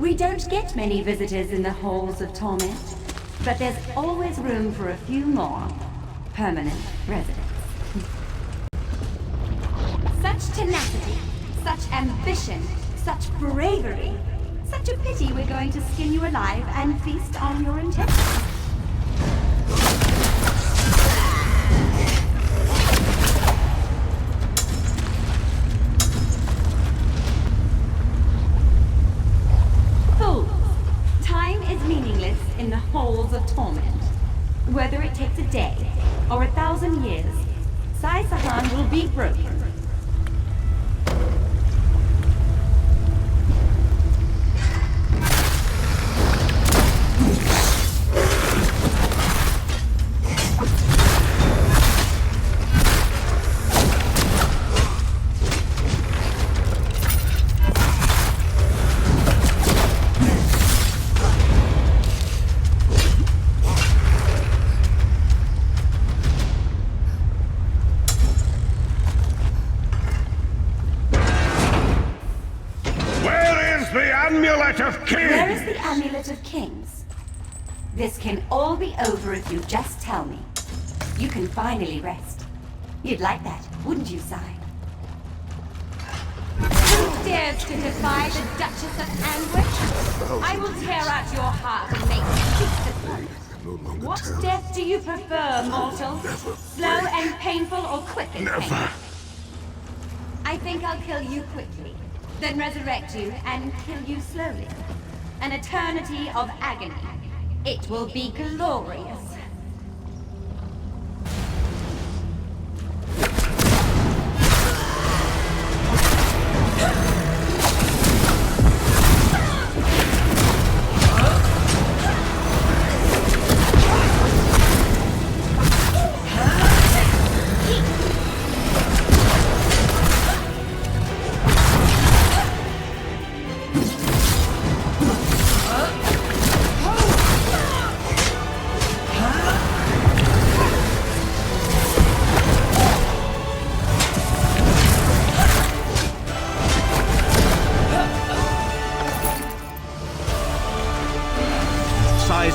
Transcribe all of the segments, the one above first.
We don't get many visitors in the halls of torment, but there's always room for a few more permanent residents. Such tenacity, such ambition, such bravery. Such a pity we're going to skin you alive and feast on your intestines. Fools! Time is meaningless in the halls of torment. Whether it takes a day or 1,000 years, Sai Sahan will be broken. Where is the Amulet of Kings? This can all be over if you just tell me. You can finally rest. You'd like that, wouldn't you, Sai? Who dares to defy the Duchess of Anguish? I will tear out your heart and make peace upon it. What death do you prefer, mortal? Slow and painful or quick and painful? I think I'll kill you quickly, then resurrect you and kill you slowly. An eternity of agony. It will be glorious.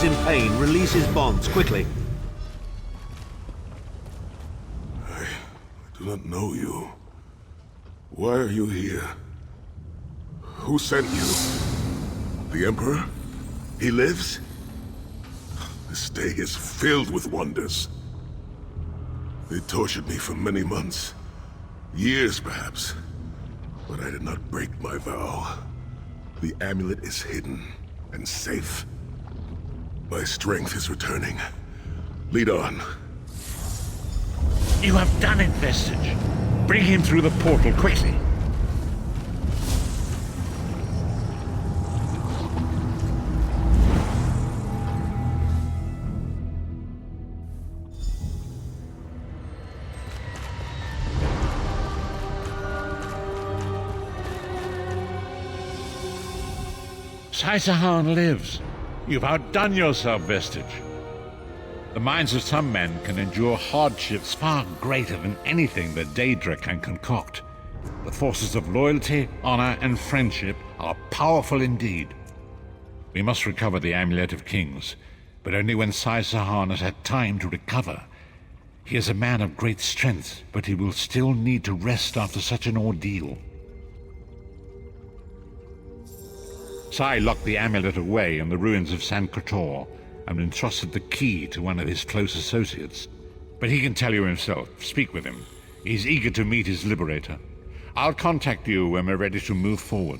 In pain, release his bonds quickly. I do not know you. Why are you here? Who sent you? The Emperor? He lives? This day is filled with wonders. They tortured me for many months. Years, perhaps. But I did not break my vow. The amulet is hidden and safe. My strength is returning. Lead on. You have done it, Vestige. Bring him through the portal quickly. Sai Sahan lives. You've outdone yourself, Vestige. The minds of some men can endure hardships far greater than anything that Daedra can concoct. The forces of loyalty, honor, and friendship are powerful indeed. We must recover the Amulet of Kings, but only when Sai Sahan has had time to recover. He is a man of great strength, but he will still need to rest after such an ordeal. Sai locked the amulet away in the ruins of San Kotor and entrusted the key to one of his close associates. But he can tell you himself. Speak with him. He's eager to meet his liberator. I'll contact you when we're ready to move forward.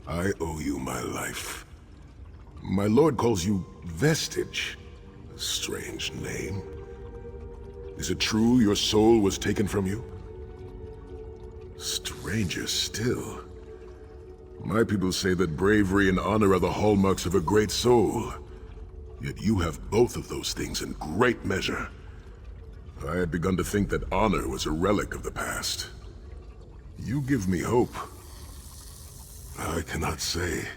I owe you my life. My lord calls you Vestige. A strange name. Is it true your soul was taken from you? Stranger still. My people say that bravery and honor are the hallmarks of a great soul. Yet you have both of those things in great measure. I had begun to think that honor was a relic of the past. You give me hope. I cannot say.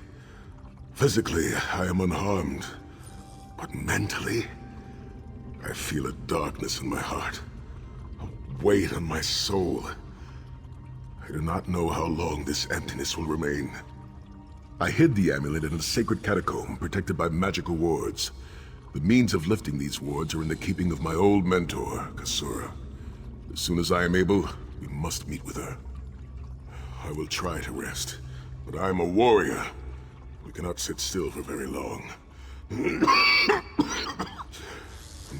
Physically, I am unharmed. But mentally, I feel a darkness in my heart. A weight on my soul. I do not know how long this emptiness will remain. I hid the amulet in a sacred catacomb protected by magical wards. The means of lifting these wards are in the keeping of my old mentor, Kasura. As soon as I am able, we must meet with her. I will try to rest, but I am a warrior. We cannot sit still for very long.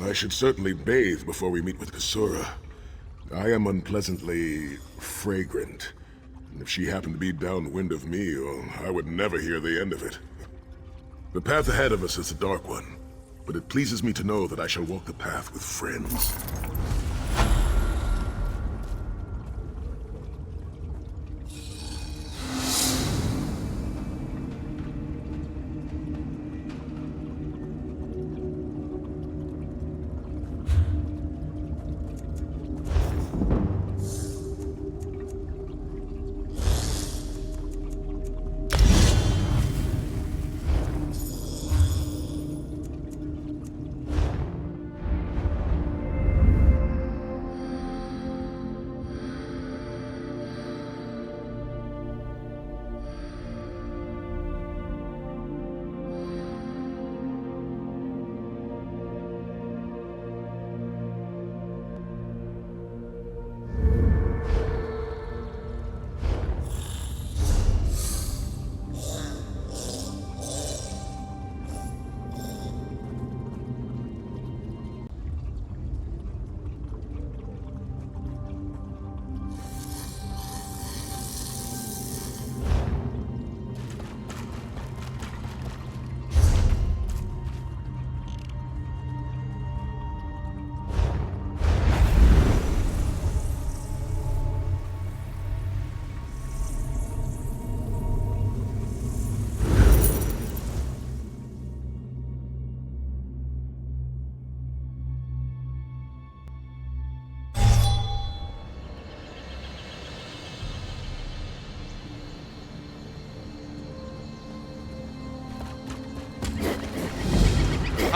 I should certainly bathe before we meet with Kasura. I am unpleasantly fragrant. And if she happened to be downwind of me, well, I would never hear the end of it. The path ahead of us is a dark one, but it pleases me to know that I shall walk the path with friends.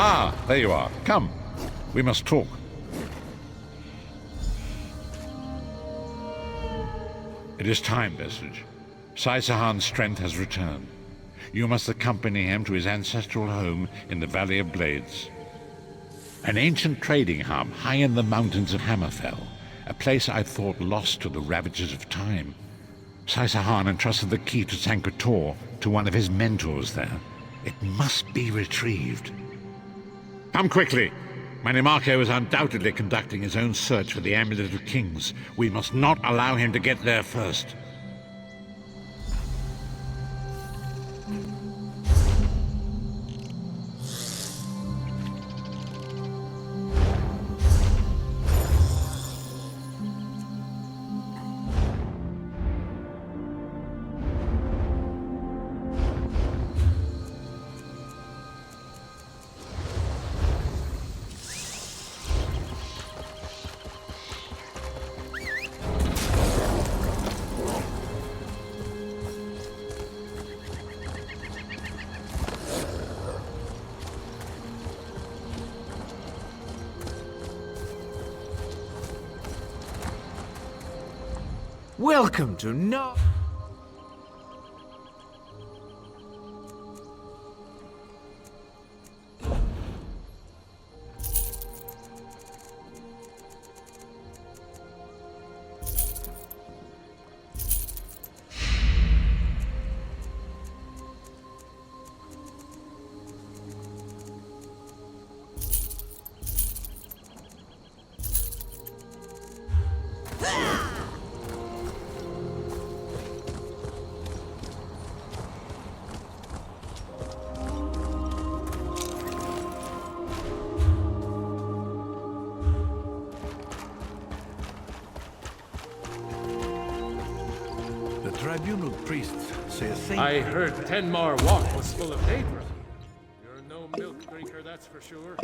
Ah, there you are. Come. We must talk. It is time, Vestige. Sai-Sahan's strength has returned. You must accompany him to his ancestral home in the Valley of Blades. An ancient trading hub high in the mountains of Hammerfell, a place I thought lost to the ravages of time. Sai-Sahan entrusted the key to Sankor to one of his mentors there. It must be retrieved. Come quickly! My Nimarcho is undoubtedly conducting his own search for the Amulet of Kings. We must not allow him to get there first. Welcome to No... The tribunal priests say a saint... I heard Tenmar Walk was full of Daedra. You're no milk drinker, that's for sure.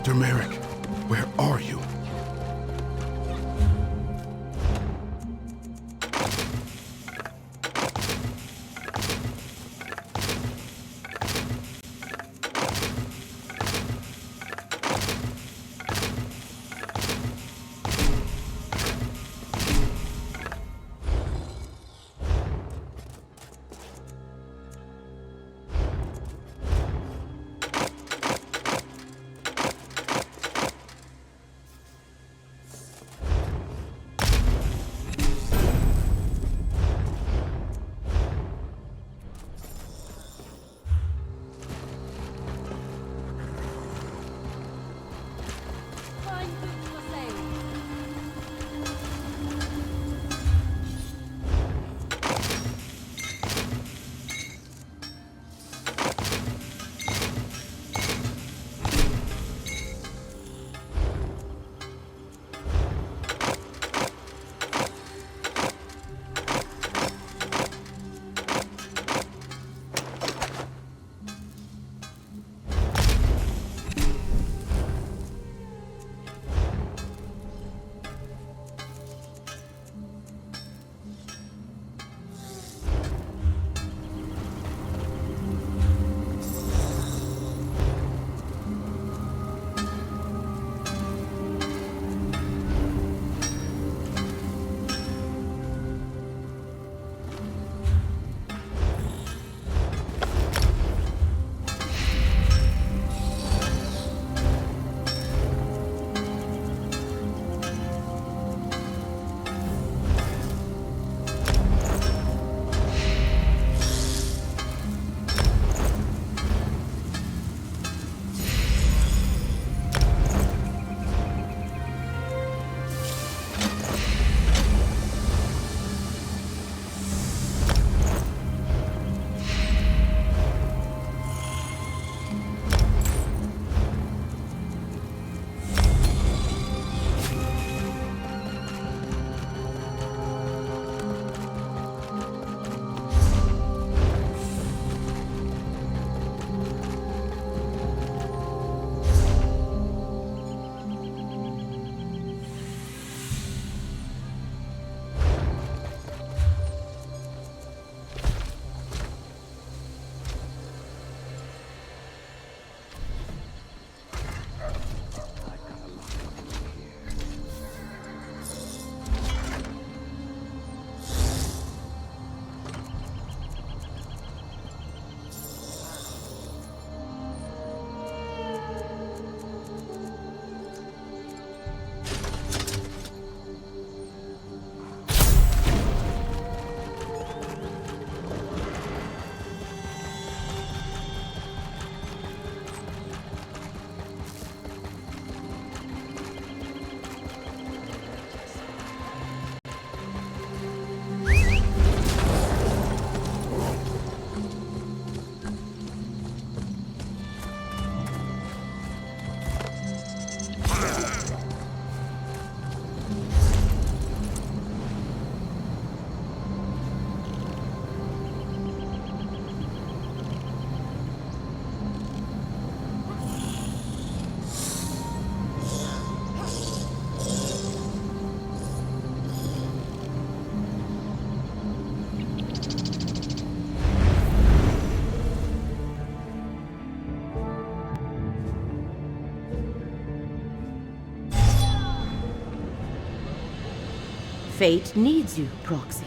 Dr. Merrick, where are you? Fate needs you, Proxy.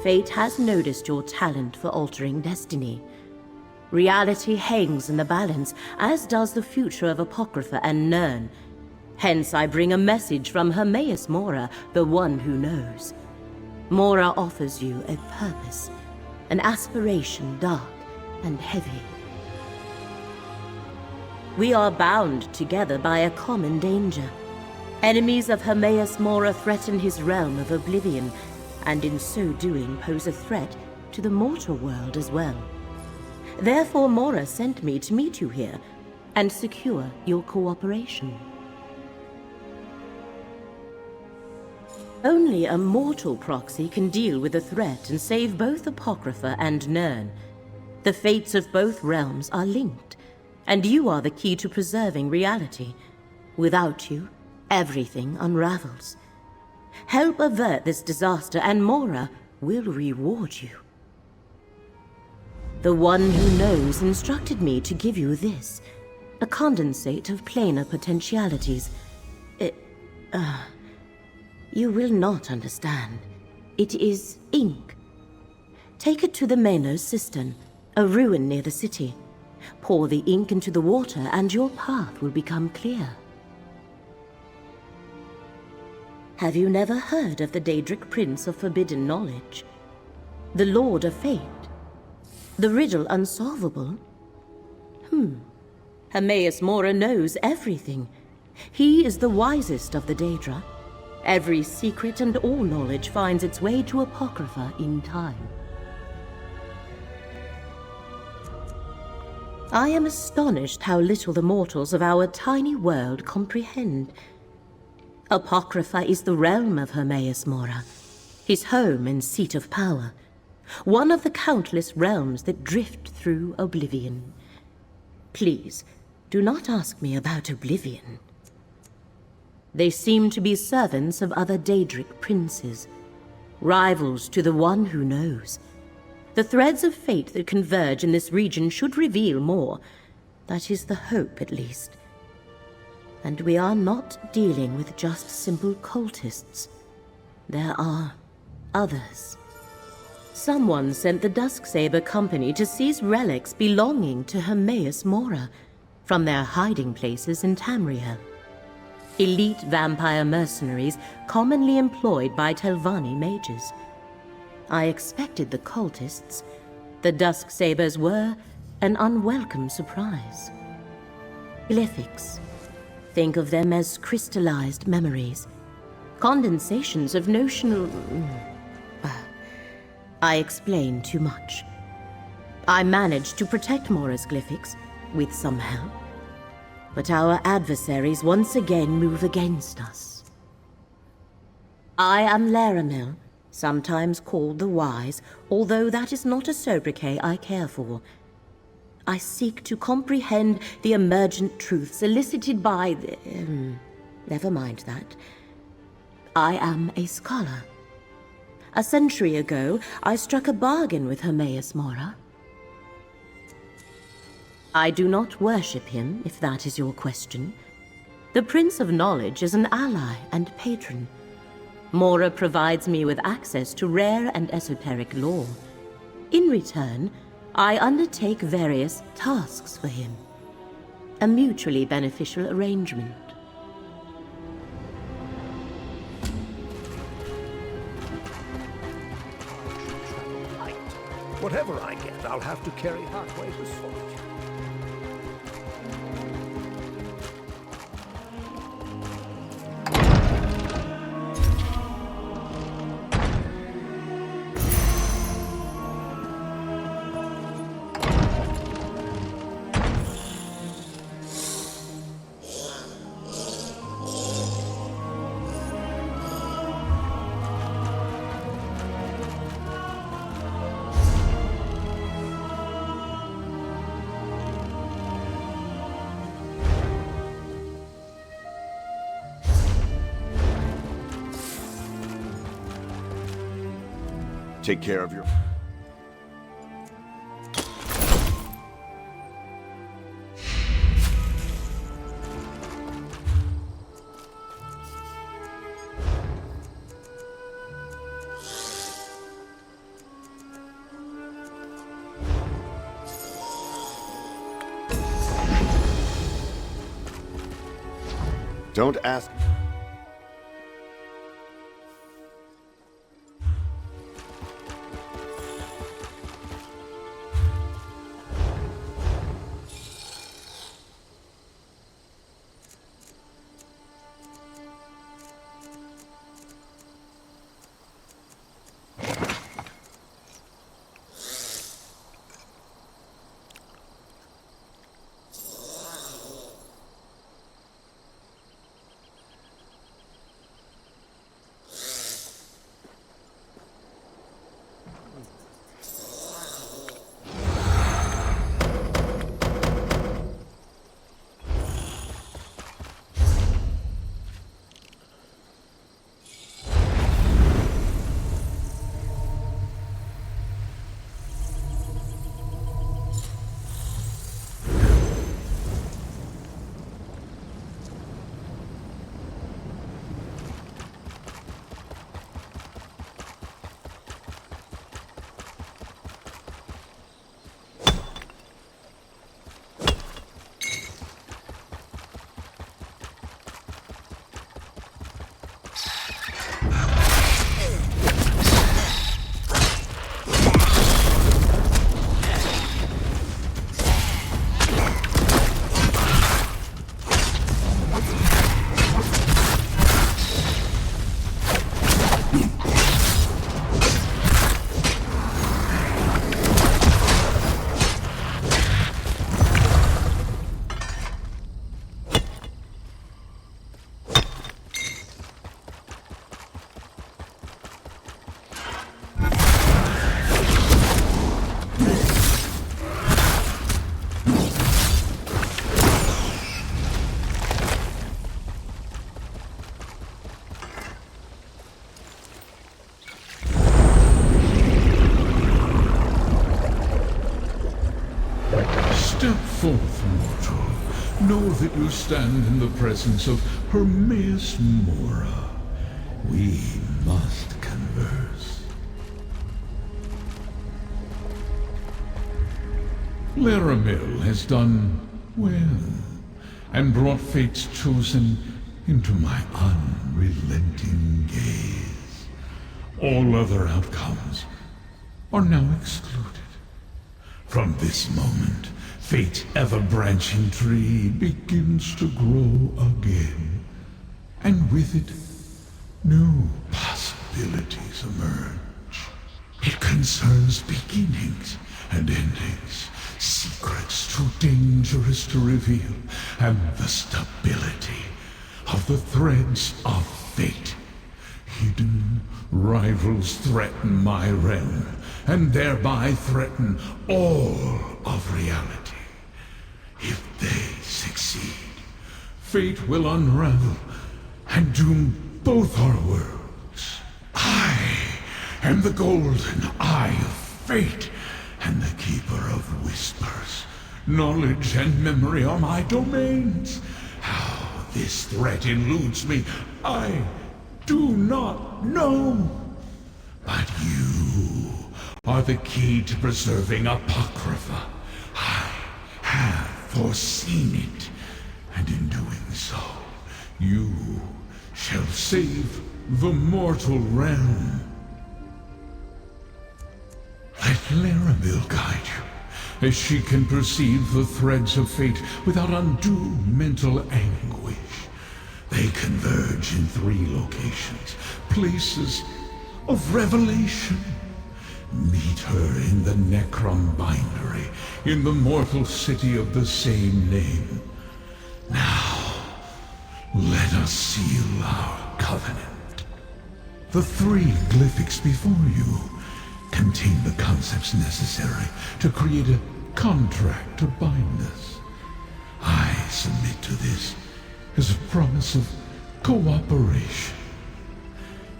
Fate has noticed your talent for altering destiny. Reality hangs in the balance, as does the future of Apocrypha and Nirn. Hence I bring a message from Hermaeus Mora, the one who knows. Mora offers you a purpose, an aspiration dark and heavy. We are bound together by a common danger. Enemies of Hermaeus Mora threaten his realm of oblivion, and in so doing pose a threat to the mortal world as well. Therefore Mora sent me to meet you here, and secure your cooperation. Only a mortal proxy can deal with the threat and save both Apocrypha and Nirn. The fates of both realms are linked, and you are the key to preserving reality. Without you, everything unravels. Help avert this disaster, and Mora will reward you. The one who knows instructed me to give you this, a condensate of planar potentialities. You will not understand. It is ink. Take it to the Manos cistern, a ruin near the city. Pour the ink into the water and your path will become clear. Have you never heard of the Daedric Prince of Forbidden Knowledge? The Lord of Fate? The riddle unsolvable? Hermaeus Mora knows everything. He is the wisest of the Daedra. Every secret and all knowledge finds its way to Apocrypha in time. I am astonished how little the mortals of our tiny world comprehend. Apocrypha is the realm of Hermaeus Mora, his home and seat of power, one of the countless realms that drift through oblivion. Please, do not ask me about oblivion. They seem to be servants of other Daedric princes, rivals to the one who knows. The threads of fate that converge in this region should reveal more. That is the hope, at least. And we are not dealing with just simple cultists. There are others. Someone sent the Dusksaber Company to seize relics belonging to Hermaeus Mora from their hiding places in Tamriel. Elite vampire mercenaries commonly employed by Telvanni mages. I expected the cultists. The Dusksabers were an unwelcome surprise. Glyphics. Think of them as crystallized memories. Condensations of notional... I explain too much. I managed to protect Mora's glyphics, with some help. But our adversaries once again move against us. I am Laramil, sometimes called the Wise, although that is not a sobriquet I care for. I seek to comprehend the emergent truths elicited by the... never mind that. I am a scholar. A century ago, I struck a bargain with Hermaeus Mora. I do not worship him, if that is your question. The Prince of Knowledge is an ally and patron. Mora provides me with access to rare and esoteric lore. In return, I undertake various tasks for him. A mutually beneficial arrangement. Whatever I get, I'll have to carry halfway to Solitude. Take care of your... Don't ask... Step forth, mortal. Know that you stand in the presence of Hermaeus Mora. We must converse. Laramil has done well, and brought Fate's chosen into my unrelenting gaze. All other outcomes are now excluded. From this moment, Fate's ever-branching tree begins to grow again, and with it, new possibilities emerge. It concerns beginnings and endings, secrets too dangerous to reveal, and the stability of the threads of fate. Hidden rivals threaten my realm, and thereby threaten all of reality. If they succeed, fate will unravel and doom both our worlds. I am the golden eye of fate, and the keeper of whispers. Knowledge and memory are my domains. How this threat eludes me, I do not know. But you are the key to preserving Apocrypha. I have foreseen it, and in doing so, you shall save the mortal realm. Let Laramil guide you, as she can perceive the threads of fate without undue mental anguish. They converge in 3 locations, places of revelation. Meet her in the Necron Bindery, in the mortal city of the same name. Now, let us seal our covenant. The 3 glyphics before you contain the concepts necessary to create a contract to bind us. I submit to this as a promise of cooperation.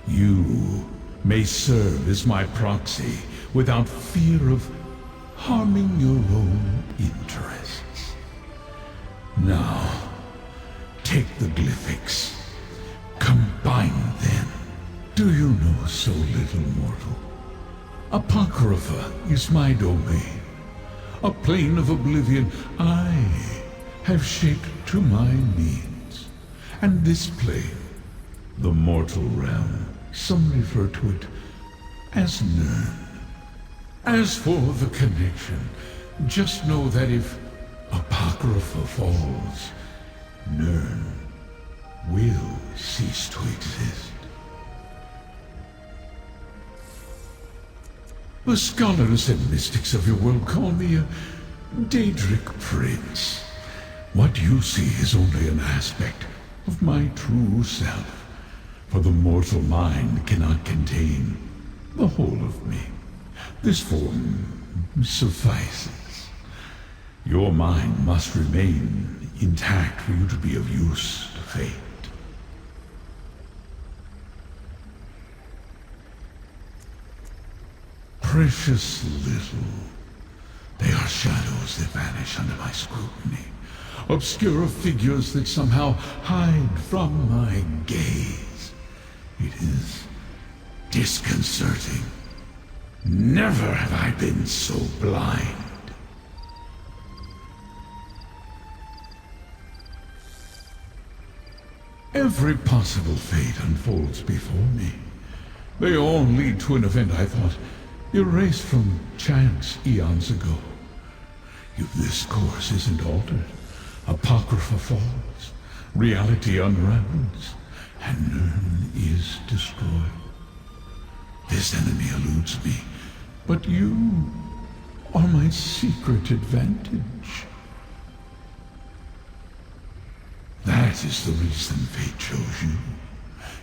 You may serve as my proxy without fear of harming your own interests. Now, take the glyphics. Combine them. Do you know so little, mortal? Apocrypha is my domain. A plane of oblivion I have shaped to my needs. And this plane, the mortal realm, some refer to it as Nirn. As for the connection, just know that if Apocrypha falls, Nirn will cease to exist. The scholars and mystics of your world call me a Daedric Prince. What you see is only an aspect of my true self, for the mortal mind cannot contain the whole of me. This form suffices. Your mind must remain intact for you to be of use to fate. Precious little. They are shadows that vanish under my scrutiny. Obscure figures that somehow hide from my gaze. It is disconcerting. Never have I been so blind. Every possible fate unfolds before me. They all lead to an event I thought erased from chance eons ago. If this course isn't altered, Apocrypha falls, reality unravels, and Nirn is destroyed. This enemy eludes me, but you are my secret advantage. That is the reason fate chose you.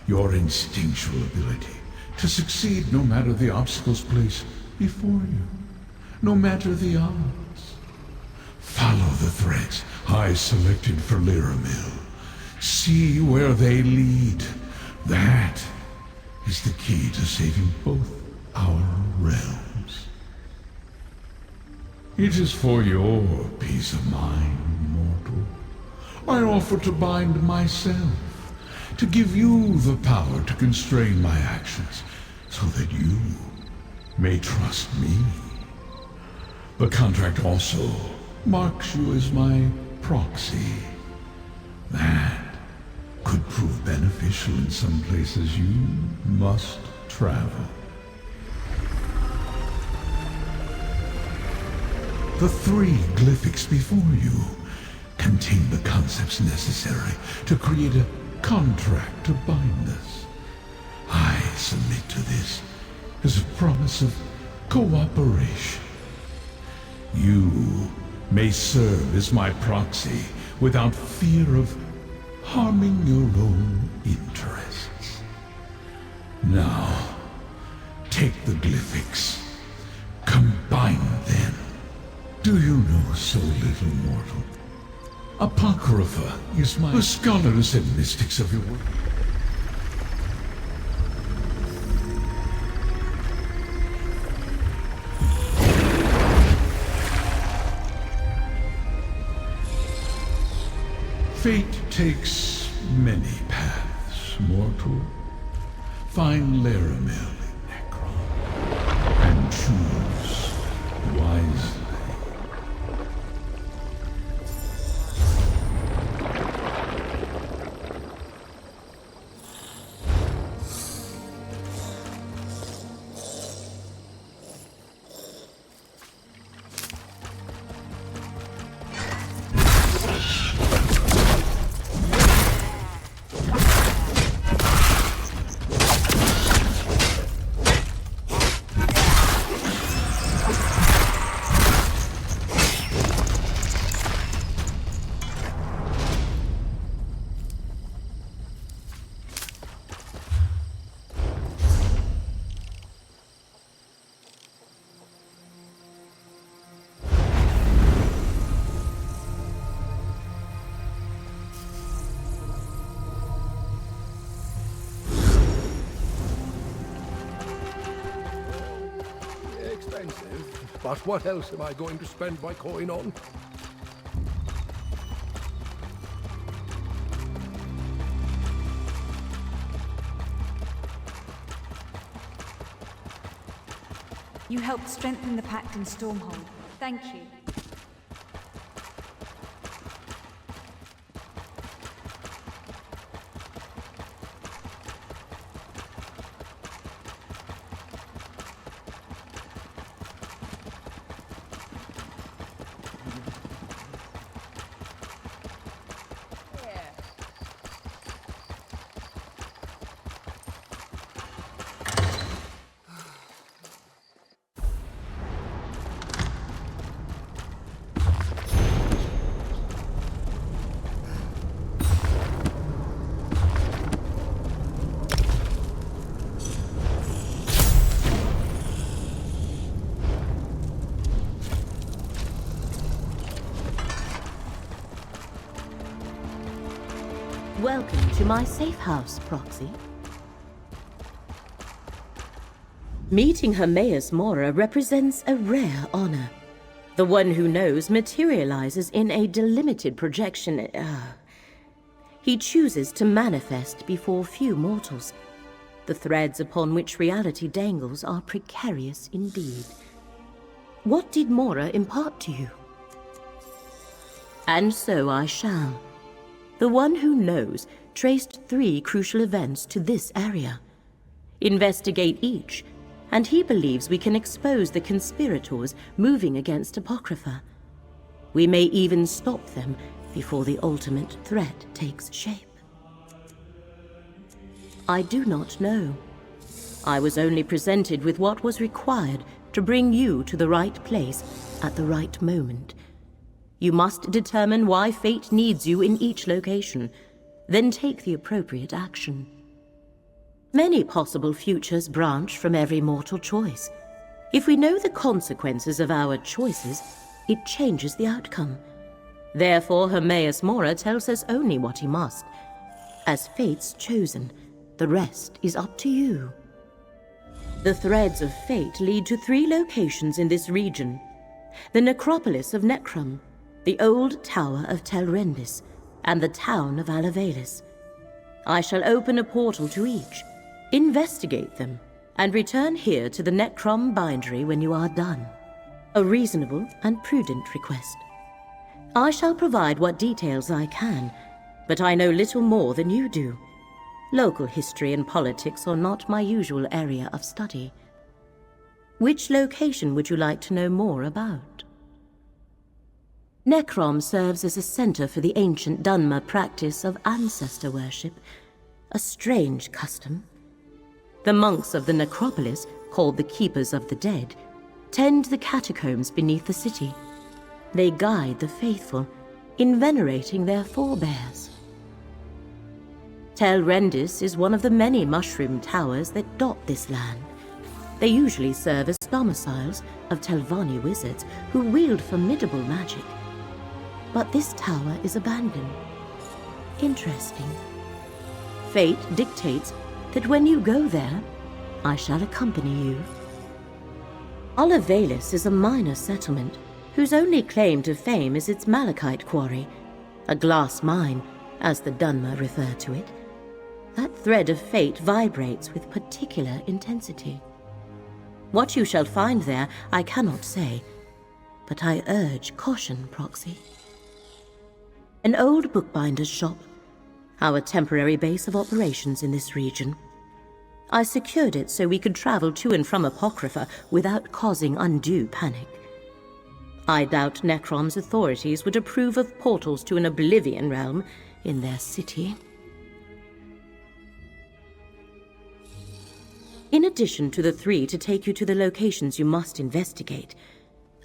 Your instinctual ability to succeed no matter the obstacles placed before you, no matter the odds. Follow the threads I selected for Laramil. See where they lead. That is the key to saving both our realms. It is for your peace of mind, mortal. I offer to bind myself, to give you the power to constrain my actions, so that you may trust me. The contract also marks you as my proxy. That could prove beneficial in some places you must travel. The 3 glyphics before you contain the concepts necessary to create a contract to bind us. I submit to this as a promise of cooperation. You may serve as my proxy without fear of harming your own interests. Now, take the glyphics, combine them. Do you know so little, mortal? Apocrypha is the scholars and mystics of your world. Fate takes many paths, mortal. Find Laramel in Necron, and choose wisely. But what else am I going to spend my coin on? You helped strengthen the pact in Stormhold. Thank you. Welcome to my safe house, Proxy. Meeting Hermaeus Mora represents a rare honor. The one who knows materializes in a delimited projection. He chooses to manifest before few mortals. The threads upon which reality dangles are precarious indeed. What did Mora impart to you? And so I shall. The one who knows traced 3 crucial events to this area. Investigate each, and he believes we can expose the conspirators moving against Apocrypha. We may even stop them before the ultimate threat takes shape. I do not know. I was only presented with what was required to bring you to the right place at the right moment. You must determine why fate needs you in each location, then take the appropriate action. Many possible futures branch from every mortal choice. If we know the consequences of our choices, it changes the outcome. Therefore, Hermaeus Mora tells us only what he must. As fate's chosen, the rest is up to you. The threads of fate lead to 3 locations in this region. the necropolis of Necrom, the old tower of Telrendis, and the town of Alavelis. I shall open a portal to each, investigate them, and return here to the Necrom Bindery when you are done. A reasonable and prudent request. I shall provide what details I can, but I know little more than you do. Local history and politics are not my usual area of study. Which location would you like to know more about? Necrom serves as a center for the ancient Dunmer practice of ancestor worship, a strange custom. The monks of the necropolis, called the Keepers of the Dead, tend the catacombs beneath the city. They guide the faithful in venerating their forebears. Telrendis is one of the many mushroom towers that dot this land. They usually serve as domiciles of Telvanni wizards who wield formidable magic. But this tower is abandoned. Interesting. Fate dictates that when you go there, I shall accompany you. Alavelis is a minor settlement whose only claim to fame is its malachite quarry, a glass mine, as the Dunmer refer to it. That thread of fate vibrates with particular intensity. What you shall find there, I cannot say, but I urge caution, Proxy. An old bookbinder's shop, our temporary base of operations in this region. I secured it so we could travel to and from Apocrypha without causing undue panic. I doubt Necrom's authorities would approve of portals to an Oblivion realm in their city. In addition to the 3 to take you to the locations you must investigate,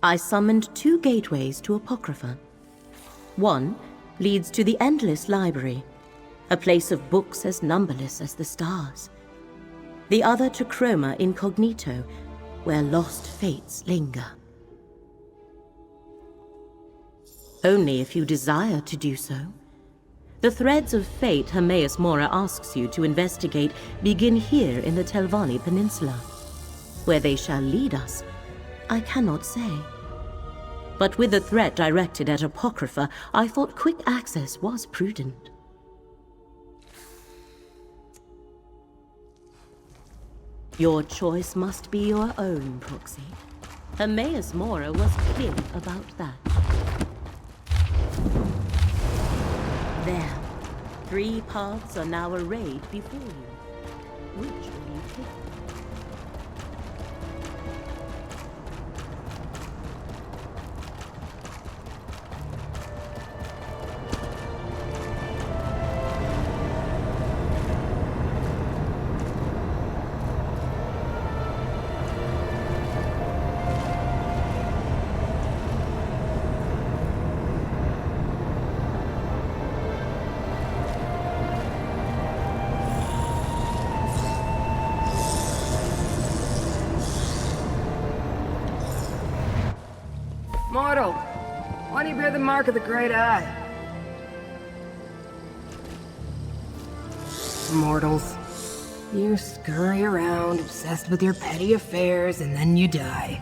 I summoned 2 gateways to Apocrypha. One leads to the Endless Library, a place of books as numberless as the stars. The other to Chroma Incognito, where lost fates linger. Only if you desire to do so. The threads of fate Hermaeus Mora asks you to investigate begin here in the Telvanni Peninsula. Where they shall lead us, I cannot say. But with the threat directed at Apocrypha, I thought quick access was prudent. Your choice must be your own, Proxy. Hermaeus Mora was clear about that. There. 3 paths are now arrayed before you. Which will you pick? Mortal, why do you bear the mark of the Great Eye? Mortals, you scurry around obsessed with your petty affairs and then you die.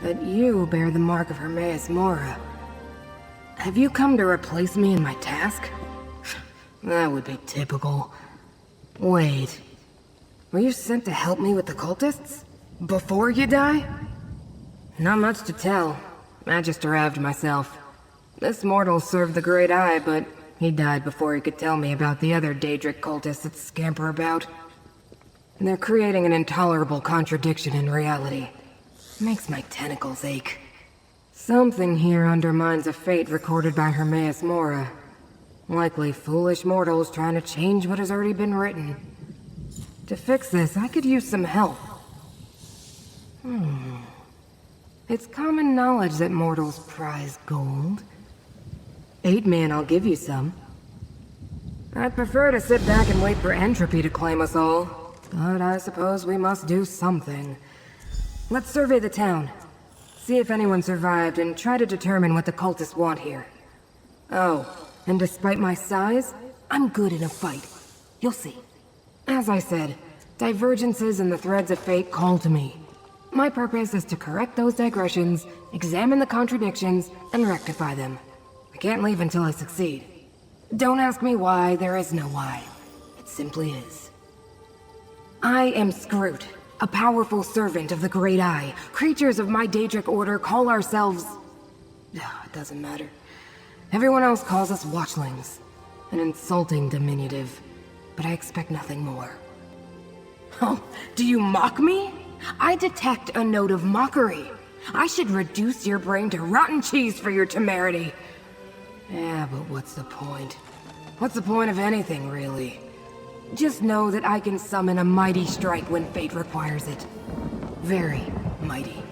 But you bear the mark of Hermaeus Mora. Have you come to replace me in my task? That would be typical. Wait, were you sent to help me with the cultists? Before you die? Not much to tell. I just arrived myself. This mortal served the Great Eye, but he died before he could tell me about the other Daedric cultists that scamper about. They're creating an intolerable contradiction in reality. Makes my tentacles ache. Something here undermines a fate recorded by Hermaeus Mora. Likely foolish mortals trying to change what has already been written. To fix this, I could use some help. It's common knowledge that mortals prize gold. Aid me and I'll give you some. I'd prefer to sit back and wait for entropy to claim us all, but I suppose we must do something. Let's survey the town. See if anyone survived and try to determine what the cultists want here. Oh, and despite my size, I'm good in a fight. You'll see. As I said, divergences in the threads of fate call to me. My purpose is to correct those digressions, examine the contradictions, and rectify them. I can't leave until I succeed. Don't ask me why, there is no why. It simply is. I am Skrewt, a powerful servant of the Great Eye. Creatures of my Daedric order call ourselves... It doesn't matter. Everyone else calls us Watchlings. An insulting diminutive, but I expect nothing more. Oh, do you mock me? I detect a note of mockery. I should reduce your brain to rotten cheese for your temerity. Yeah, but what's the point? What's the point of anything, really? Just know that I can summon a mighty strike when fate requires it. Very mighty.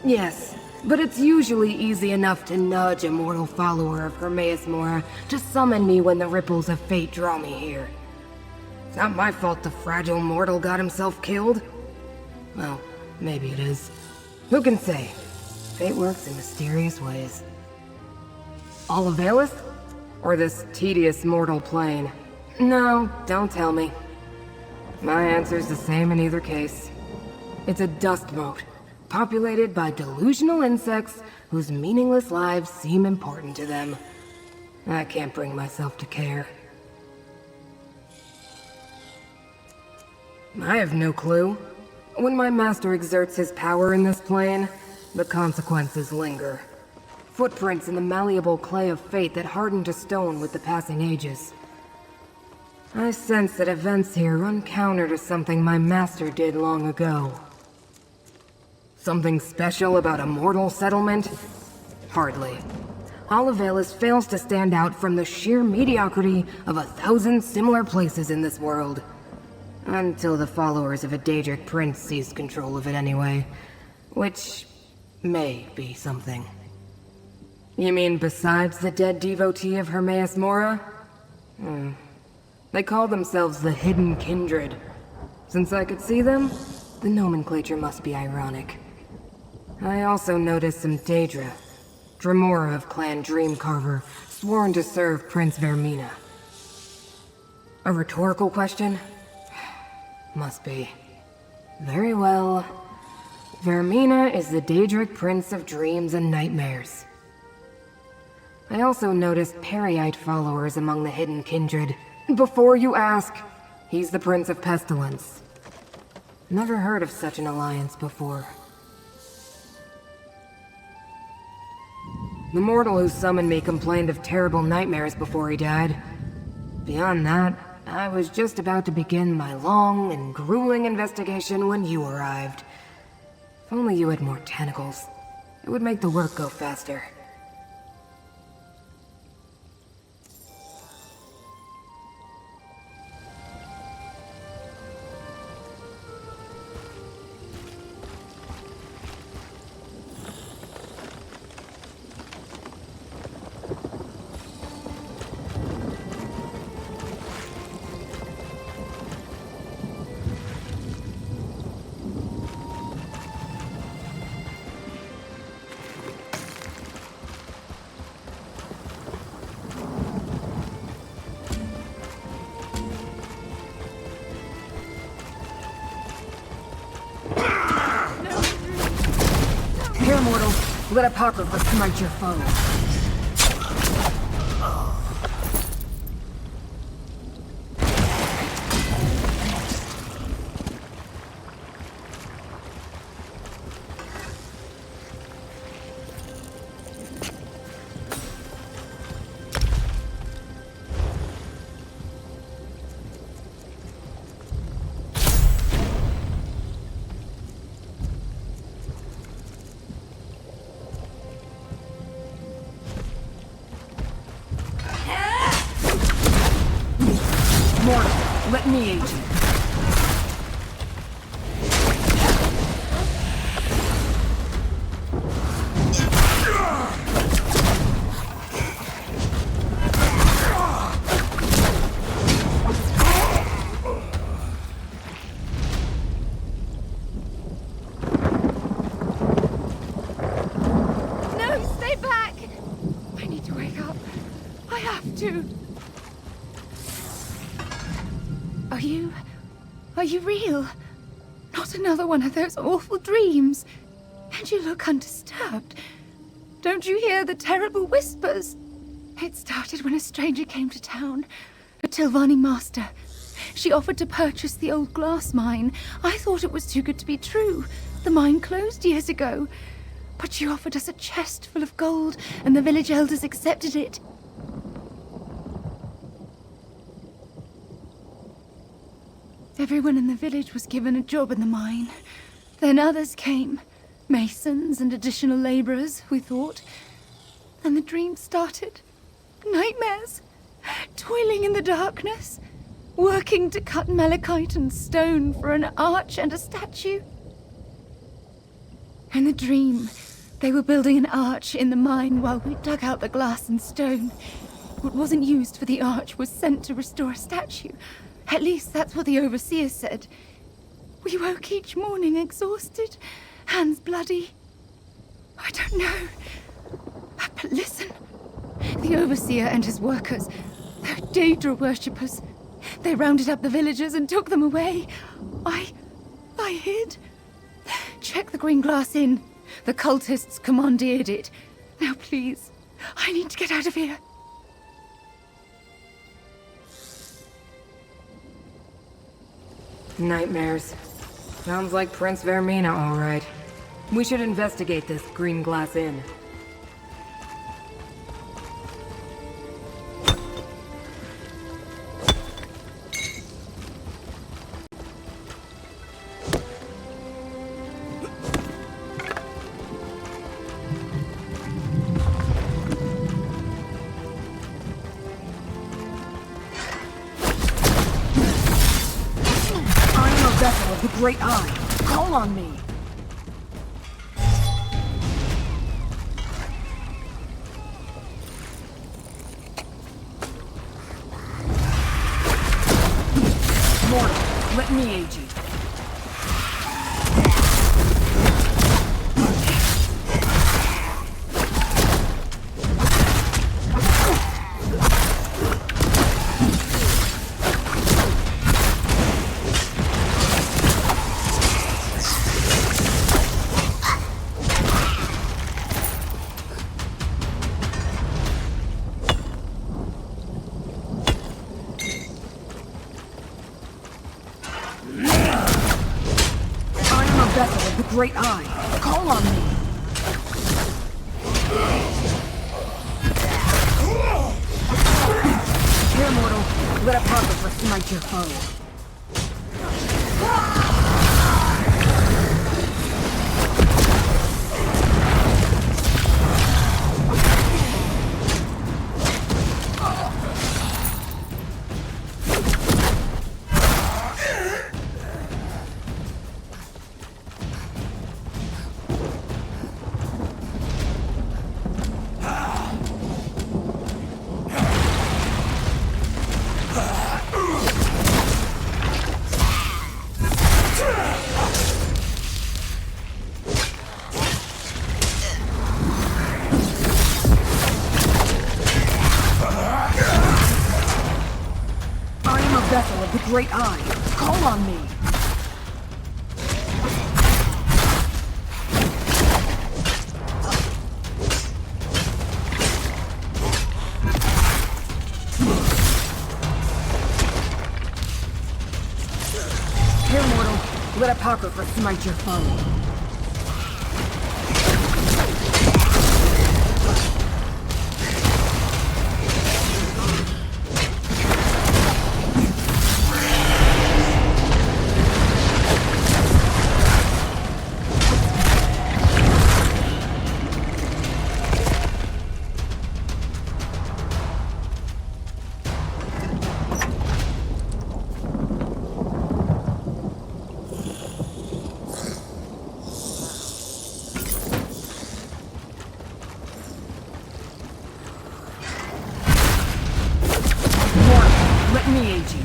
Yes, but it's usually easy enough to nudge a mortal follower of Hermaeus Mora to summon me when the ripples of fate draw me here. It's not my fault the fragile mortal got himself killed. Well, maybe it is. Who can say? Fate works in mysterious ways. Olivelis? Or this tedious mortal plane? No, don't tell me. My answer's the same in either case. It's a dust mote, populated by delusional insects whose meaningless lives seem important to them. I can't bring myself to care. I have no clue. When my master exerts his power in this plane, the consequences linger. Footprints in the malleable clay of fate that harden to stone with the passing ages. I sense that events here run counter to something my master did long ago. Something special about a mortal settlement? Hardly. Olivelis fails to stand out from the sheer mediocrity of 1,000 similar places in this world. Until the followers of a Daedric prince seize control of it anyway. Which may be something. You mean besides the dead devotee of Hermaeus Mora? They call themselves the Hidden Kindred. Since I could see them, the nomenclature must be ironic. I also noticed some Daedra. Dremora of Clan Dreamcarver, sworn to serve Prince Vermina. A rhetorical question? Must be. Very well. Vermina is the Daedric Prince of Dreams and Nightmares. I also noticed Periite followers among the Hidden Kindred. Before you ask, he's the Prince of Pestilence. Never heard of such an alliance before. The mortal who summoned me complained of terrible nightmares before he died. Beyond that, I was just about to begin my long and grueling investigation when you arrived. If only you had more tentacles, it would make the work go faster. Here, mortal. Let Apocrypha smite your foe. Let me aid you. No, stay back! I need to wake up. I have to. Are you real? Not another one of those awful dreams. And you look undisturbed. Don't you hear the terrible whispers? It started when a stranger came to town, a Tilvani master. She offered to purchase the old glass mine. I thought it was too good to be true. The mine closed years ago. But she offered us a chest full of gold, and the village elders accepted it. Everyone in the village was given a job in the mine. Then others came. Masons and additional laborers, we thought. And the dream started. Nightmares. Toiling in the darkness. Working to cut malachite and stone for an arch and a statue. In the dream, they were building an arch in the mine while we dug out the glass and stone. What wasn't used for the arch was sent to restore a statue. At least that's what the overseer said. We woke each morning exhausted, hands bloody. I don't know. But listen. The overseer and his workers, they're Daedra worshippers. They rounded up the villagers and took them away. I hid. Check the green glass inn. The cultists commandeered it. Now please, I need to get out of here. Nightmares. Sounds like Prince Vermina, all right. We should investigate this green glass inn. The Great Eye. Call on me. Mortal, let me aid you. Great Eye. Call on me. Here, mortal. Let Apocrypha smite your foe. Great Eye. Call on me. Here, mortal. Let Apocrypha smite your foe. Let me aid you.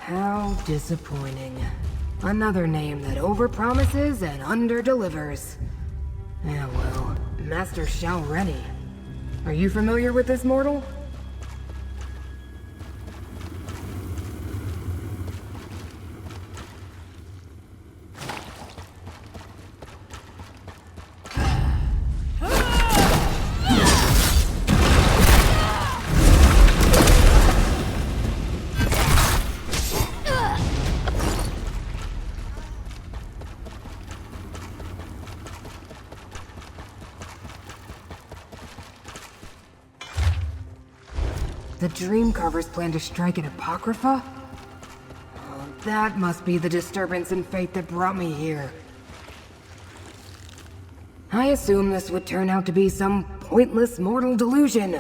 How disappointing. Another name that overpromises and underdelivers. Yeah, well, Master Xiaoreni. Are you familiar with this mortal? The Dreamcarvers plan to strike at Apocrypha? Oh, that must be the disturbance in fate that brought me here. I assumed this would turn out to be some pointless mortal delusion.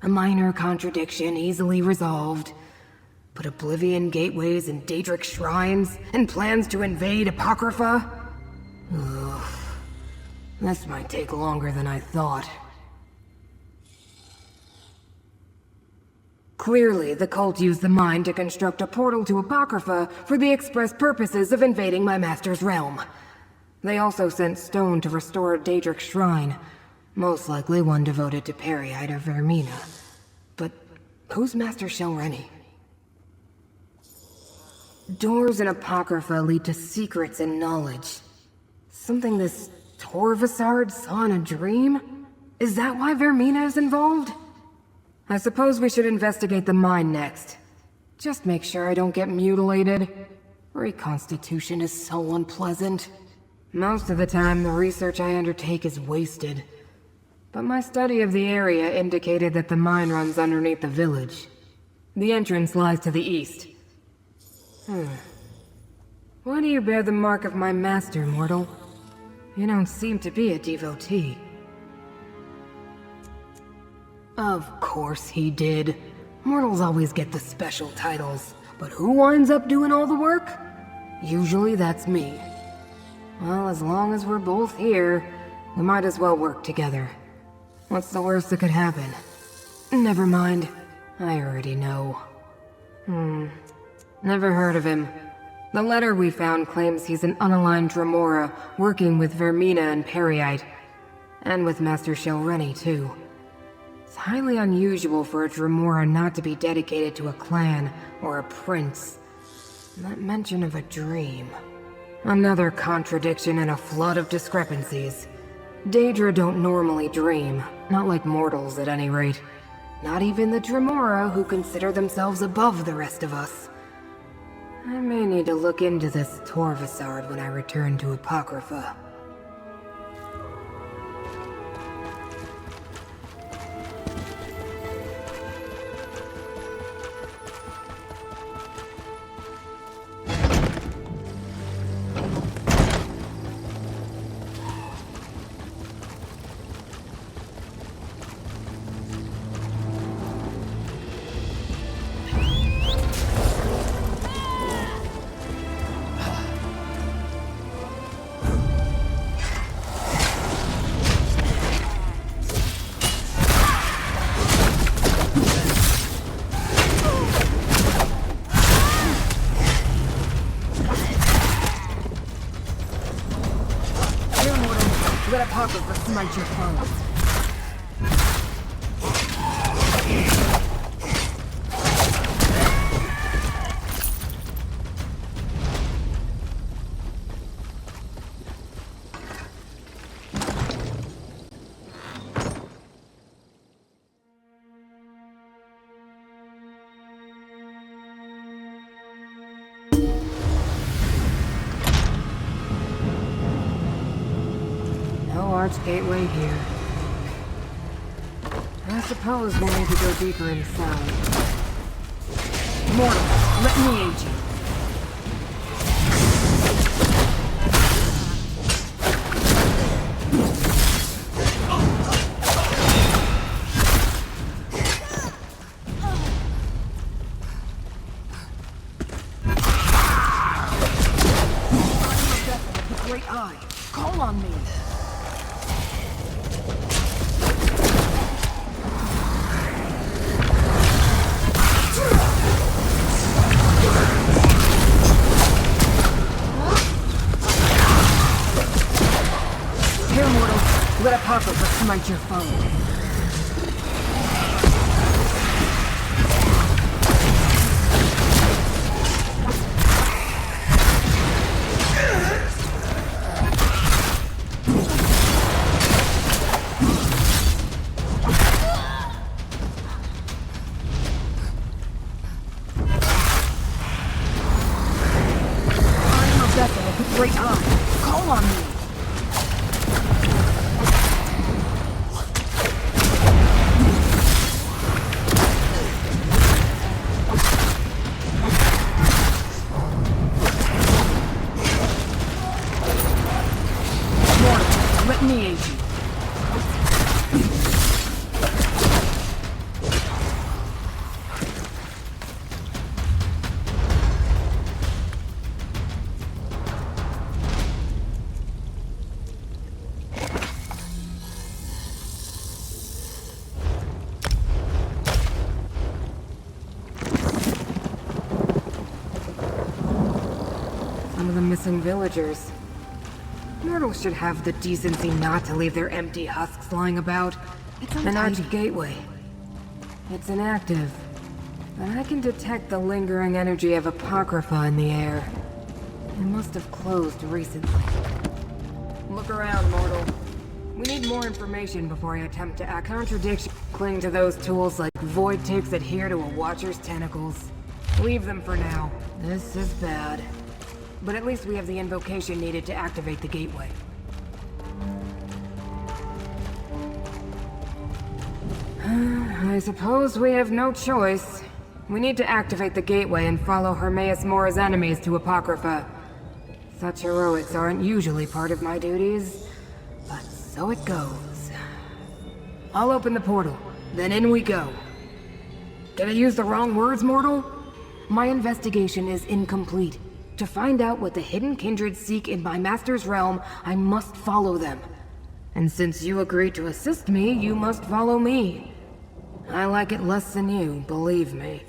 A minor contradiction easily resolved. But Oblivion gateways and Daedric shrines, and plans to invade Apocrypha? Ugh. This might take longer than I thought. Clearly, the cult used the mind to construct a portal to Apocrypha for the express purposes of invading my master's realm. They also sent stone to restore a Daedric shrine, most likely one devoted to Peryite or Vermina. But who's Master Xiaoreni? Doors in Apocrypha lead to secrets and knowledge. Something this Torvasard saw in a dream? Is that why Vermina is involved? I suppose we should investigate the mine next. Just make sure I don't get mutilated. Reconstitution is so unpleasant. Most of the time, the research I undertake is wasted. But my study of the area indicated that the mine runs underneath the village. The entrance lies to the east. Why do you bear the mark of my master, mortal? You don't seem to be a devotee. Of course he did. Mortals always get the special titles, but who winds up doing all the work? Usually that's me. Well, as long as we're both here, we might as well work together. What's the worst that could happen? Never mind. I already know. Never heard of him. The letter we found claims he's an unaligned Dremora working with Vermina and Peryite. And with Master Xiaoreni, too. It's highly unusual for a Dremora not to be dedicated to a clan or a prince. Not mention of a dream. Another contradiction and a flood of discrepancies. Daedra don't normally dream, not like mortals at any rate. Not even the Dremora who consider themselves above the rest of us. I may need to look into this Torvasard when I return to Apocrypha. Let Apocrypha smite your foes. Arch gateway here. I suppose we'll need to go deeper inside. Mortal, let me aid you. Great eye. Call on me. smite your foe. Great eye. Call on me. Mortal, let me aid you. Missing villagers. Mortals should have the decency not to leave their empty husks lying about. It's an arch gateway. It's inactive, but I can detect the lingering energy of Apocrypha in the air. It must have closed recently. Look around, mortal. We need more information before I attempt to act. Contradiction. Cling to those tools like void ticks adhere to a watcher's tentacles. Leave them for now. This is bad. But at least we have the invocation needed to activate the gateway. I suppose we have no choice. We need to activate the gateway and follow Hermaeus Mora's enemies to Apocrypha. Such heroics aren't usually part of my duties, but so it goes. I'll open the portal, then in we go. Did I use the wrong words, mortal? My investigation is incomplete. To find out what the hidden kindred seek in my master's realm, I must follow them. And since you agreed to assist me, you must follow me. I like it less than you, believe me.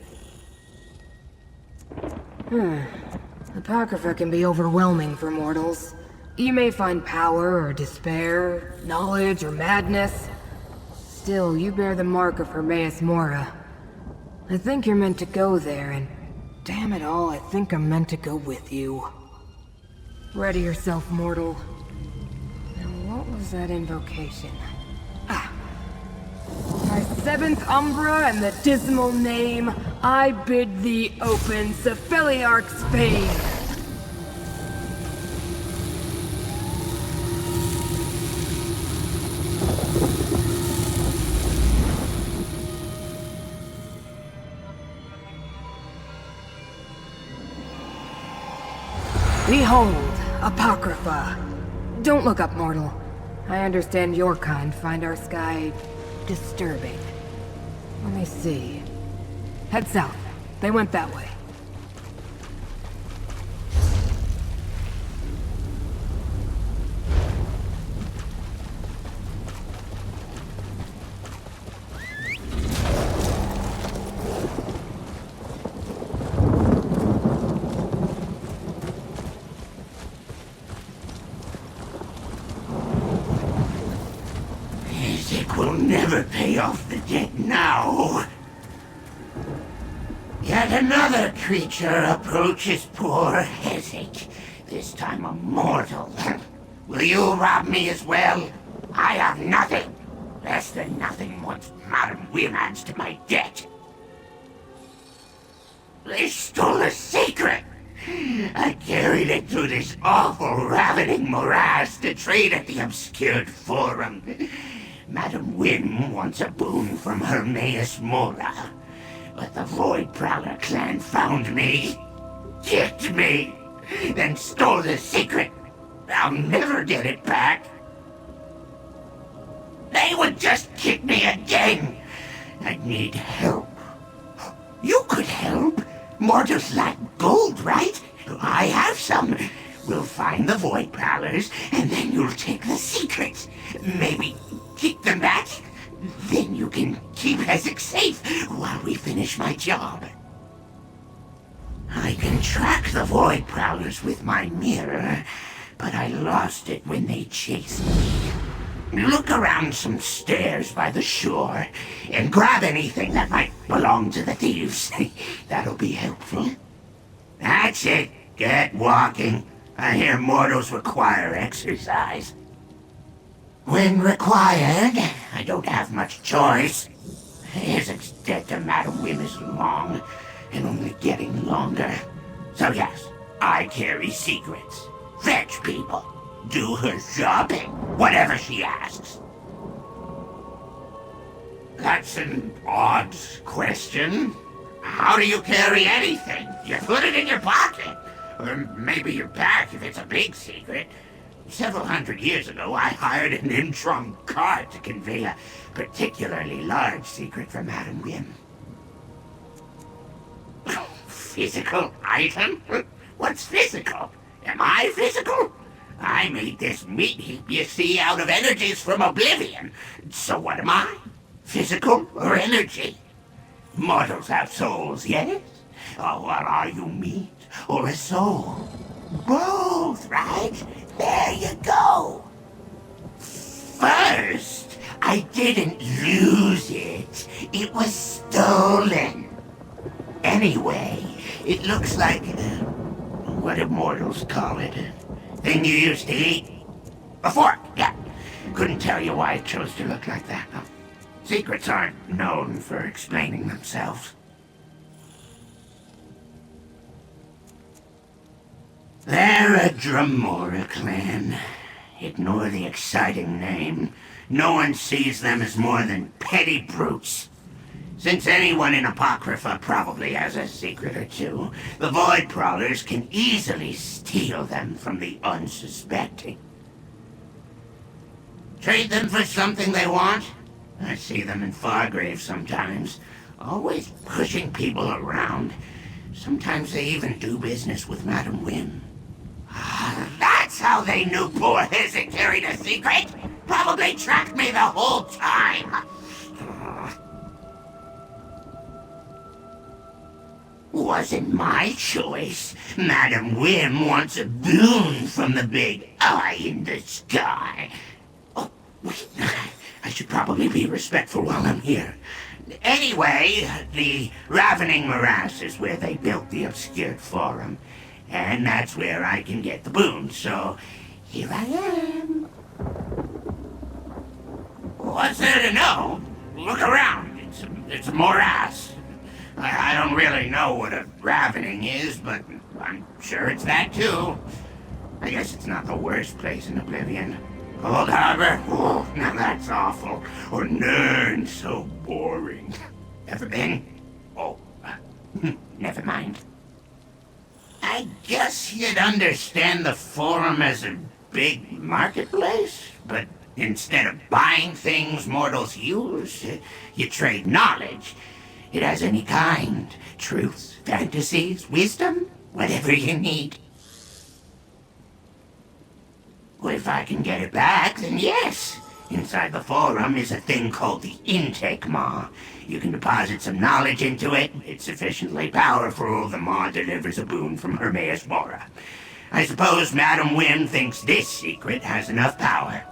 Apocrypha can be overwhelming for mortals. You may find power or despair, knowledge or madness. Still, you bear the mark of Hermaeus Mora. I think you're meant to go there, and damn it all, I think I'm meant to go with you. Ready yourself, mortal. Now what was that invocation? By seventh Umbra and the dismal name, I bid thee open Cephaliarch's fane. Behold, Apocrypha. Don't look up, mortal. I understand your kind find our sky disturbing. Let me see. Head south. They went that way. Never pay off the debt now. Yet another creature approaches poor Hezek, this time a mortal. Will you rob me as well? I have nothing, less than nothing once Madam Wynn adds to my debt. They stole a secret! I carried it through this awful, ravening morass to trade at the obscured forum. Madam Wynn wants a boon from Hermaeus Mora, but the Void Prowler clan found me, kicked me, then stole the secret. I'll never get it back. They would just kick me again. I need help. You could help. Mortals lack gold, right? I have some. We'll find the Void Prowlers, and then you'll take the secret. Maybe keep them back. Then you can keep Hezek safe while we finish my job. I can track the Void Prowlers with my mirror, but I lost it when they chased me. look around some stairs by the shore and grab anything that might belong to the thieves. That'll be helpful. That's it. Get walking. I hear mortals require exercise. When required, I don't have much choice. Isaac's debt to Madam Wim is long, and only getting longer. So yes, I carry secrets. Fetch people. Do her shopping. Whatever she asks. That's an odd question. How do you carry anything? You put it in your pocket. Or maybe your back if it's a big secret. Several hundred years ago, I hired an Imtron cart to convey a particularly large secret from Madam Wim. Physical item? What's physical? Am I physical? I made this meat heap you see out of energies from oblivion. So what am I? Physical or energy? Mortals have souls, yes? Oh, well, are you meat or a soul? Both, right? There you go. First, I didn't lose it. It was stolen. Anyway, it looks like, what do mortals call it? Thing you used to eat? A fork, yeah. Couldn't tell you why it chose to look like that, though. Secrets aren't known for explaining themselves. They're a Dremora clan. Ignore the exciting name. No one sees them as more than petty brutes. Since anyone in Apocrypha probably has a secret or two, the Void Prowlers can easily steal them from the unsuspecting. Trade them for something they want? I see them in Fargrave sometimes, always pushing people around. Sometimes they even do business with Madam Wim. That's how they knew poor Hezek carried a secret! Probably tracked me the whole time! Wasn't my choice. Madam Wim wants a boon from the big eye in the sky. Oh, wait. I should probably be respectful while I'm here. Anyway, the Ravening Morass is where they built the Obscured Forum. And that's where I can get the boon, so here I am. What's there to know? Look around. It's a morass. I don't really know what a ravening is, but I'm sure it's that too. I guess it's not the worst place in Oblivion. Cold Harbor? Oh, now that's awful. Or Nern, so boring. Ever been? Oh, never mind. I guess you'd understand the Forum as a big marketplace, but instead of buying things mortals use, you trade knowledge. It has any kind. Truths, fantasies, wisdom, whatever you need. Well, if I can get it back, then yes. Inside the Forum is a thing called the Intake Maw. You can deposit some knowledge into it. It's sufficiently powerful, the Maw delivers a boon from Hermaeus Mora. I suppose Madam Wim thinks this secret has enough power.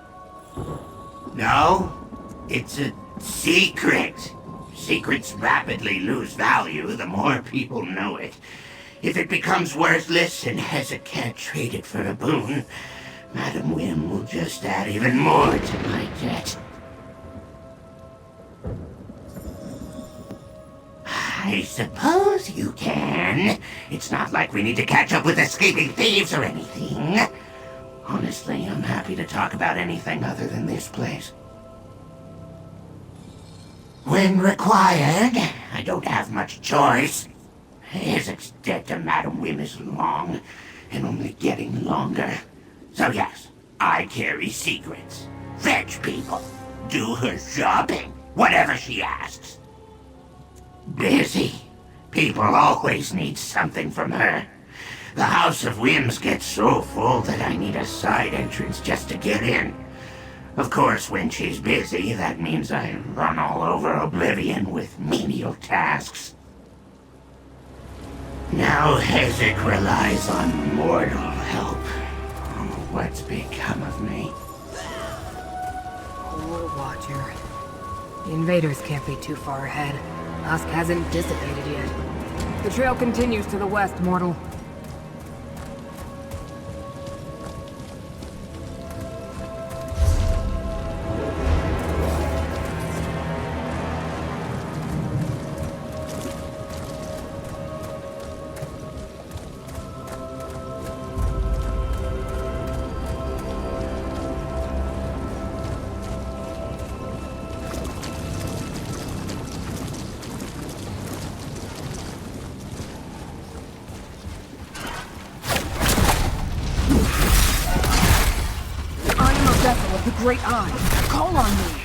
No, it's a secret. Secrets rapidly lose value the more people know it. If it becomes worthless and Hezek can't trade it for a boon, Madam Wim will just add even more to my debt. I suppose you can. It's not like we need to catch up with escaping thieves or anything. Honestly, I'm happy to talk about anything other than this place. When required, I don't have much choice. Isaac's debt to Madam Wim is long, and only getting longer. So yes, I carry secrets. Fetch people. Do her shopping. Whatever she asks. Busy. People always need something from her. The House of Whims gets so full that I need a side entrance just to get in. Of course, when she's busy, that means I run all over Oblivion with menial tasks. Now Hezek relies on mortal help. Oh, what's become of me? Poor Watcher. The invaders can't be too far ahead. Husk hasn't dissipated yet. The trail continues to the west, mortal. The Great Eye. Call on me.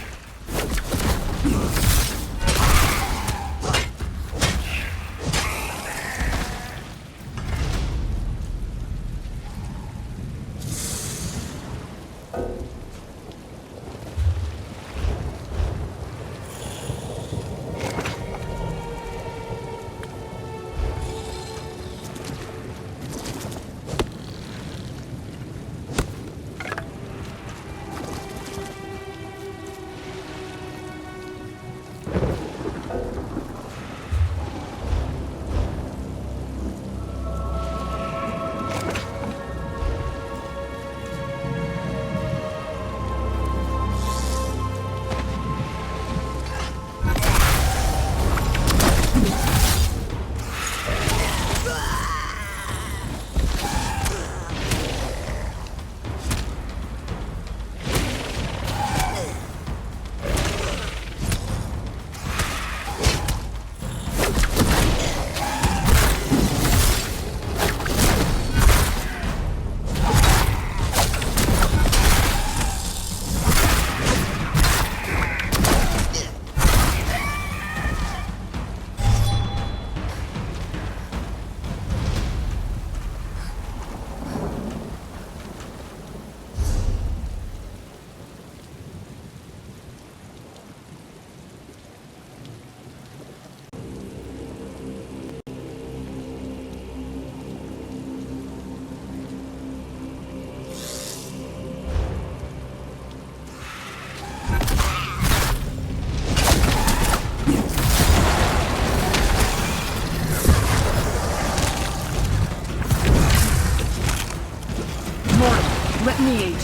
Let me aid you.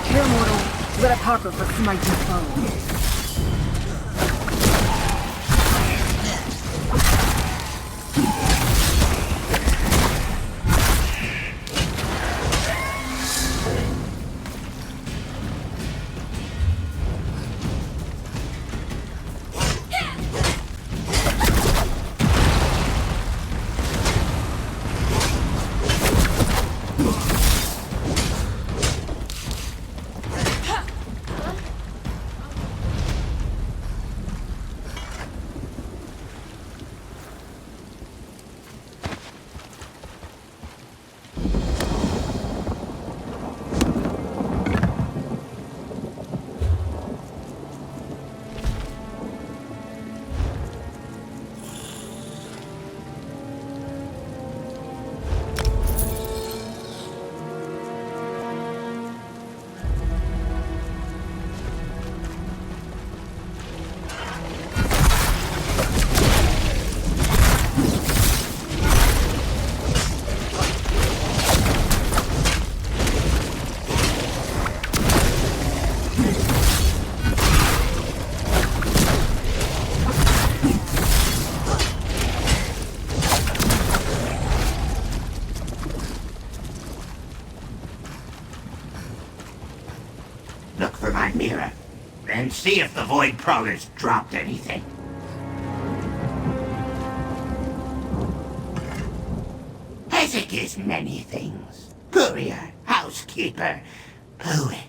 Here, mortal. Let Apocrypha smite your foe. Look for my mirror, and see if the Void Prowlers dropped anything. Hezek is many things. Courier, housekeeper, poet.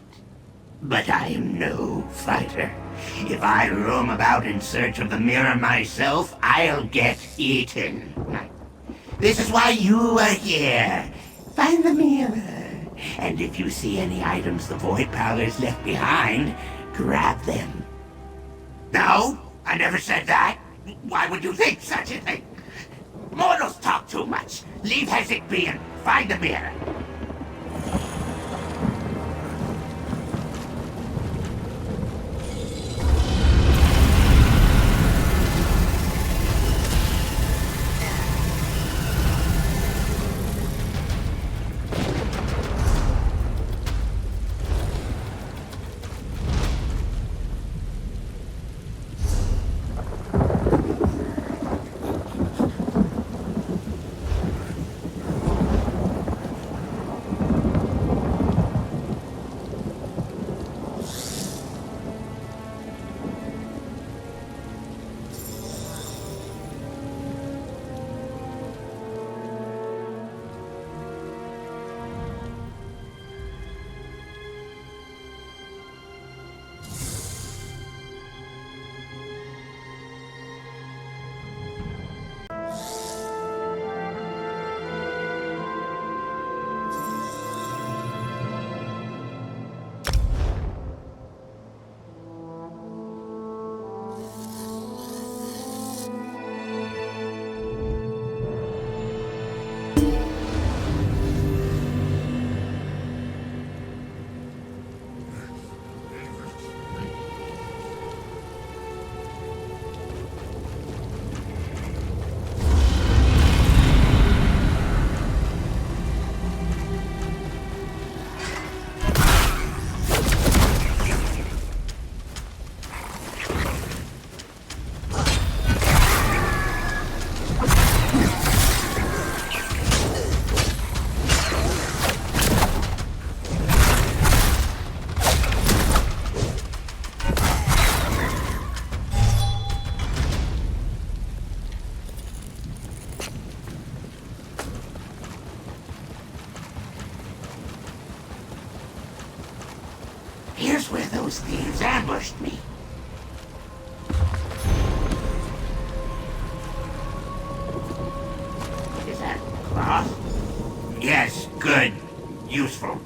But I am no fighter. If I roam about in search of the mirror myself, I'll get eaten. This is why you are here. Find the mirror. And if you see any items the Void Prowlers left behind, grab them. Now, I never said that. Why would you think such a thing? Mortals talk too much. Leave Hezek be and find the mirror. Here's where those thieves ambushed me. Is that cloth? Yes, good. Useful.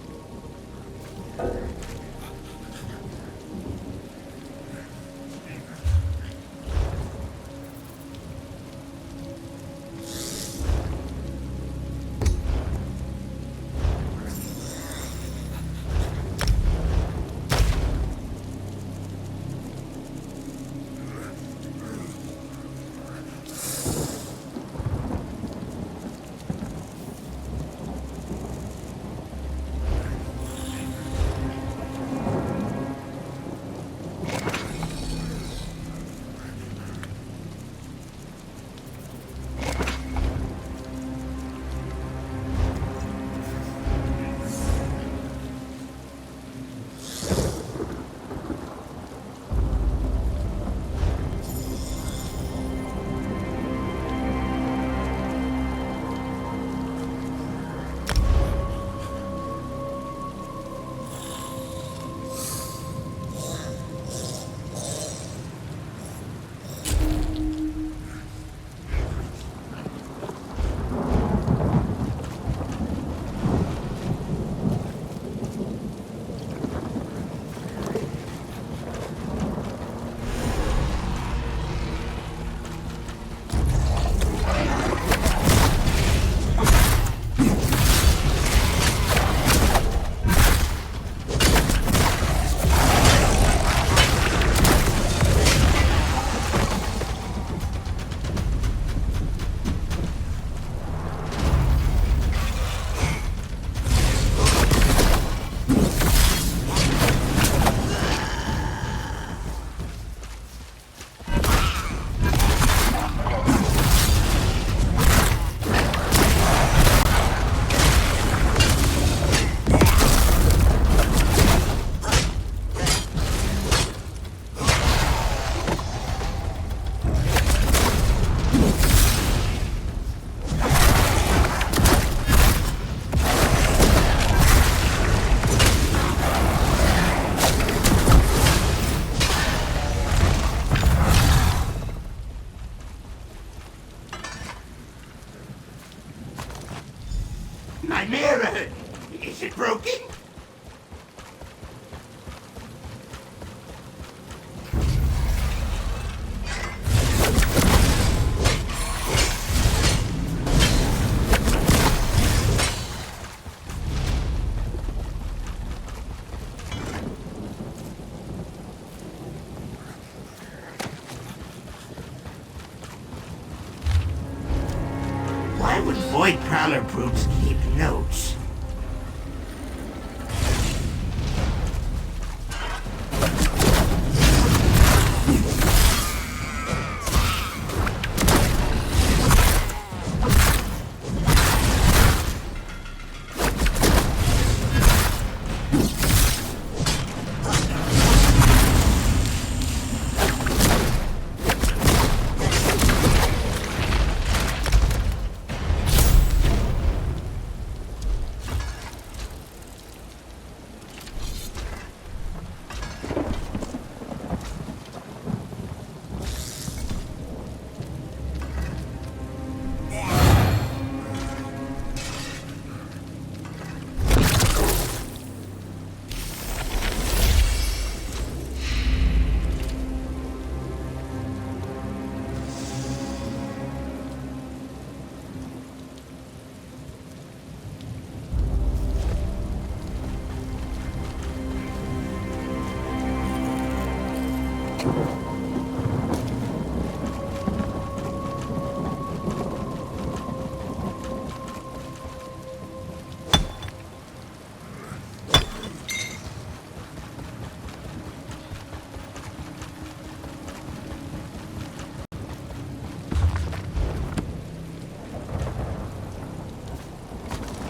My mirror! Is it broken? Prowler brutes keep notes.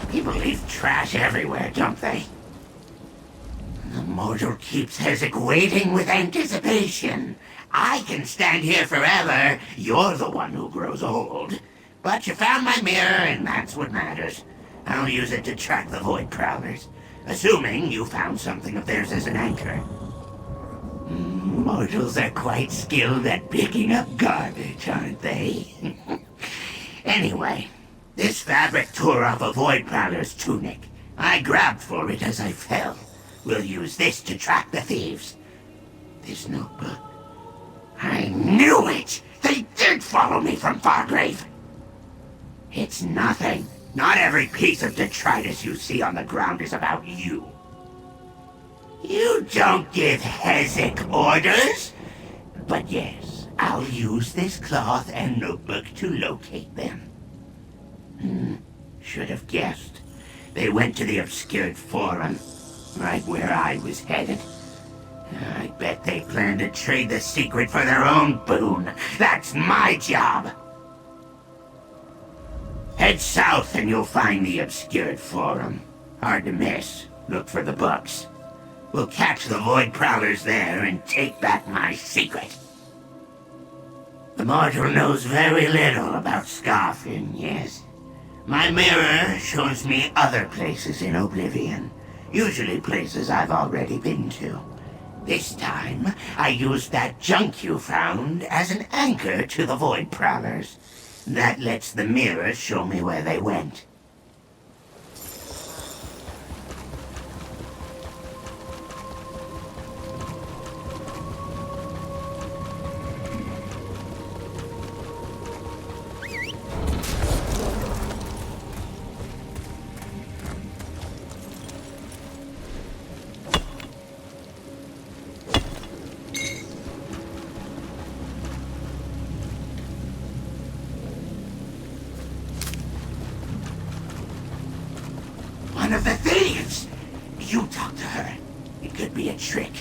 People leave trash everywhere, don't they? The mortal keeps Hezek waiting with anticipation. I can stand here forever. You're the one who grows old. But you found my mirror, and that's what matters. I'll use it to track the Void Prowlers, assuming you found something of theirs as an anchor. Mortals are quite skilled at picking up garbage, aren't they? Anyway, this fabric tore off a Void Prowler's tunic. I grabbed for it as I fell. We'll use this to track the thieves. This notebook. I knew it! They did follow me from Fargrave! It's nothing. Not every piece of detritus you see on the ground is about you. You don't give Hezek orders! But yes, I'll use this cloth and notebook to locate them. Should have guessed. They went to the Obscured Forum, right where I was headed. I bet they plan to trade the secret for their own boon. That's my job! Head south and you'll find the Obscured Forum. Hard to miss. Look for the books. We'll catch the Void Prowlers there and take back my secret. The mortal knows very little about Scarfin, yes. My mirror shows me other places in Oblivion. Usually places I've already been to. This time, I used that junk you found as an anchor to the Void Prowlers. That lets the mirror show me where they went. One of the thieves! You talk to her. It could be a trick.